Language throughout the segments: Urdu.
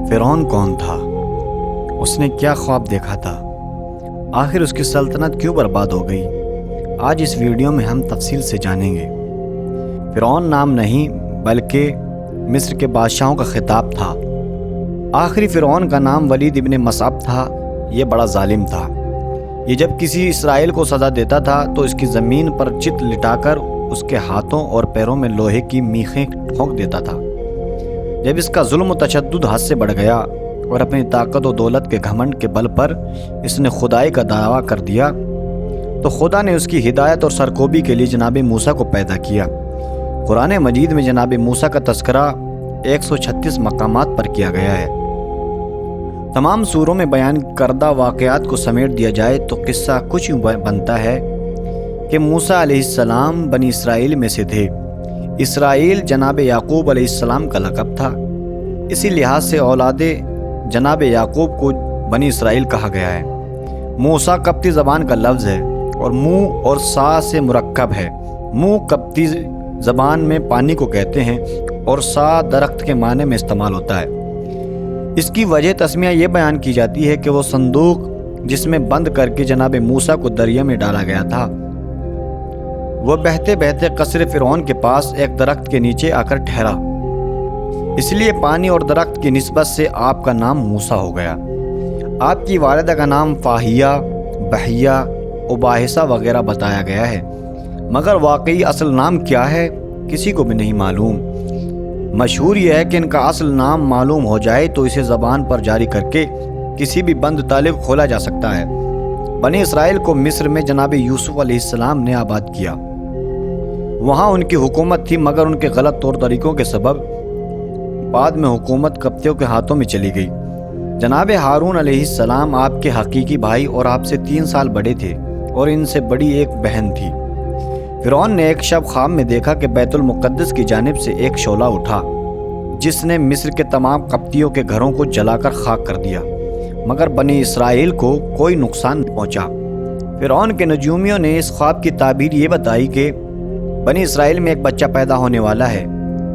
فرعون کون تھا؟ اس نے کیا خواب دیکھا تھا؟ آخر اس کی سلطنت کیوں برباد ہو گئی؟ آج اس ویڈیو میں ہم تفصیل سے جانیں گے۔ فرعون نام نہیں بلکہ مصر کے بادشاہوں کا خطاب تھا۔ آخری فرعون کا نام ولید ابن مصعب تھا۔ یہ بڑا ظالم تھا۔ یہ جب کسی اسرائیل کو سزا دیتا تھا تو اس کی زمین پر چت لٹا کر اس کے ہاتھوں اور پیروں میں لوہے کی میخیں ٹھونک دیتا تھا۔ جب اس کا ظلم و تشدد حد سے بڑھ گیا اور اپنی طاقت و دولت کے گھمنڈ کے بل پر اس نے خدائی کا دعویٰ کر دیا تو خدا نے اس کی ہدایت اور سرکوبی کے لیے جناب موسیٰ کو پیدا کیا۔ قرآن مجید میں جناب موسیٰ کا تذکرہ 136 مقامات پر کیا گیا ہے۔ تمام سوروں میں بیان کردہ واقعات کو سمیٹ دیا جائے تو قصہ کچھ یوں بنتا ہے کہ موسیٰ علیہ السلام بنی اسرائیل میں سے تھے۔ اسرائیل جناب یعقوب علیہ السلام کا لقب تھا، اسی لحاظ سے اولاد جناب یعقوب کو بنی اسرائیل کہا گیا ہے۔ موسیٰ قبطی زبان کا لفظ ہے اور منہ اور سا سے مرکب ہے۔ منہ قبطی زبان میں پانی کو کہتے ہیں اور سا درخت کے معنی میں استعمال ہوتا ہے۔ اس کی وجہ تسمیہ یہ بیان کی جاتی ہے کہ وہ صندوق جس میں بند کر کے جناب موسیٰ کو دریا میں ڈالا گیا تھا، وہ بہتے بہتے قصر فرعون کے پاس ایک درخت کے نیچے آ کر ٹھہرا، اس لیے پانی اور درخت کی نسبت سے آپ کا نام موسیٰ ہو گیا۔ آپ کی والدہ کا نام فاہیہ، بہیہ، اباحثہ وغیرہ بتایا گیا ہے، مگر واقعی اصل نام کیا ہے کسی کو بھی نہیں معلوم۔ مشہور یہ ہے کہ ان کا اصل نام معلوم ہو جائے تو اسے زبان پر جاری کر کے کسی بھی بند تالے کو کھولا جا سکتا ہے۔ بنی اسرائیل کو مصر میں جناب یوسف علیہ السلام نے آباد کیا۔ وہاں ان کی حکومت تھی، مگر ان کے غلط طور طریقوں کے سبب بعد میں حکومت قبطیوں کے ہاتھوں میں چلی گئی۔ جناب ہارون علیہ السلام آپ کے حقیقی بھائی اور آپ سے 3 سال بڑے تھے اور ان سے بڑی ایک بہن تھی۔ فرعون نے ایک شب خواب میں دیکھا کہ بیت المقدس کی جانب سے ایک شعلہ اٹھا جس نے مصر کے تمام قبطیوں کے گھروں کو جلا کر خاک کر دیا، مگر بنی اسرائیل کو کوئی نقصان نہیں پہنچا۔ فرعون کے نجومیوں نے اس خواب کی تعبیر یہ بتائی کہ بنی اسرائیل میں ایک بچہ پیدا ہونے والا ہے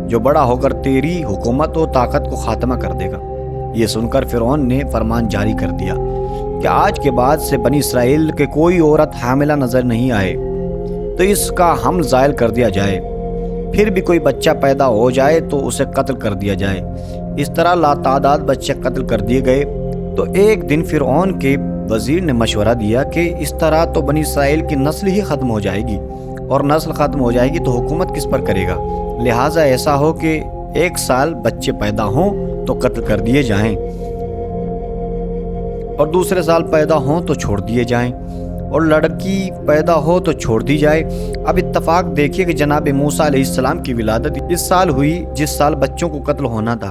جو بڑا ہو کر تیری حکومت و طاقت کو خاتمہ کر دے گا۔ یہ سن کر فرعون نے فرمان جاری کر دیا کہ آج کے بعد سے بنی اسرائیل کے کوئی عورت حاملہ نظر نہیں آئے تو اس کا حمل زائل کر دیا جائے، پھر بھی کوئی بچہ پیدا ہو جائے تو اسے قتل کر دیا جائے۔ اس طرح لاتعداد بچے قتل کر دیے گئے۔ تو ایک دن فرعون کے وزیر نے مشورہ دیا کہ اس طرح تو بنی اسرائیل کی نسل ہی ختم ہو جائے گی، اور نسل ختم ہو جائے گی تو حکومت کس پر کرے گا؟ لہٰذا ایسا ہو کہ 1 سال بچے پیدا ہوں تو قتل کر دیے جائیں اور دوسرے سال پیدا ہوں تو چھوڑ دیے جائیں، اور لڑکی پیدا ہو تو چھوڑ دی جائے۔ اب اتفاق دیکھیے کہ جناب موسیٰ علیہ السلام کی ولادت اس سال ہوئی جس سال بچوں کو قتل ہونا تھا۔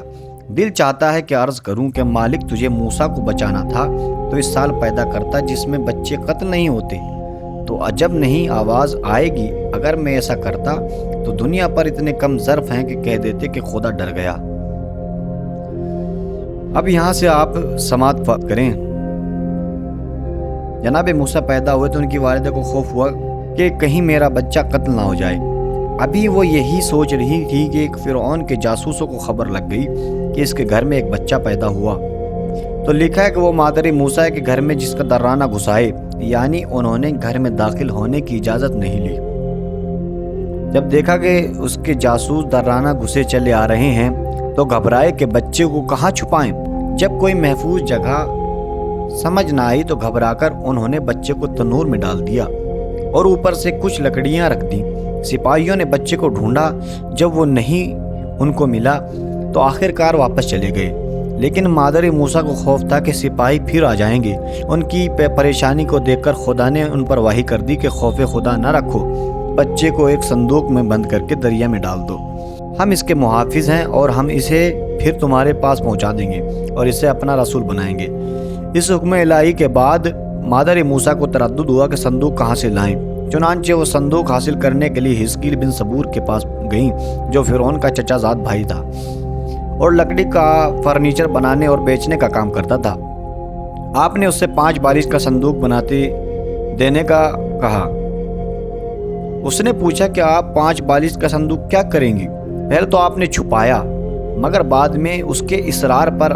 دل چاہتا ہے کہ عرض کروں کہ مالک تجھے موسیٰ کو بچانا تھا تو اس سال پیدا کرتا جس میں بچے قتل نہیں ہوتے، تو عجب نہیں آواز آئے گی اگر میں ایسا کرتا تو دنیا پر اتنے کم ظرف ہیں کہ کہہ دیتے کہ خدا ڈر گیا۔ اب یہاں سے آپ سماعت کریں۔ جناب موسیٰ پیدا ہوئے تو ان کی والدہ کو خوف ہوا کہ کہیں میرا بچہ قتل نہ ہو جائے۔ ابھی وہ یہی سوچ رہی تھی کہ ایک فرعون کے جاسوسوں کو خبر لگ گئی کہ اس کے گھر میں ایک بچہ پیدا ہوا۔ تو لکھا ہے کہ وہ مادر موسیٰ کے گھر میں جس کا درانہ گھسائے، یعنی انہوں نے گھر میں داخل ہونے کی اجازت نہیں لی۔ جب دیکھا کہ اس کے جاسوس درانہ گھسے چلے آ رہے ہیں تو گھبرائے کہ بچے کو کہاں چھپائیں۔ جب کوئی محفوظ جگہ سمجھ نہ آئی تو گھبرا کر انہوں نے بچے کو تنور میں ڈال دیا اور اوپر سے کچھ لکڑیاں رکھ دیں۔ سپاہیوں نے بچے کو ڈھونڈا، جب وہ نہیں ان کو ملا تو آخر کار واپس چلے گئے، لیکن مادر موسیٰ کو خوف تھا کہ سپاہی پھر آ جائیں گے۔ ان کی پریشانی کو دیکھ کر خدا نے ان پر وحی کر دی کہ خوف خدا نہ رکھو، بچے کو ایک صندوق میں بند کر کے دریا میں ڈال دو، ہم اس کے محافظ ہیں اور ہم اسے پھر تمہارے پاس پہنچا دیں گے اور اسے اپنا رسول بنائیں گے۔ اس حکم الہی کے بعد مادر موسیٰ کو تردد ہوا کہ صندوق کہاں سے لائیں، چنانچہ وہ صندوق حاصل کرنے کے لیے حزقیل بن صبور کے پاس گئیں جو فرعون کا چچا زاد بھائی تھا اور لکڑی کا فرنیچر بنانے اور بیچنے کا کام کرتا تھا۔ آپ نے اس سے 5 بالش کا صندوق بناتے دینے کا کہا۔ اس نے پوچھا کہ آپ 5 بالش کا صندوق کیا کریں گی؟ پہلے تو آپ نے چھپایا، مگر بعد میں اس کے اصرار پر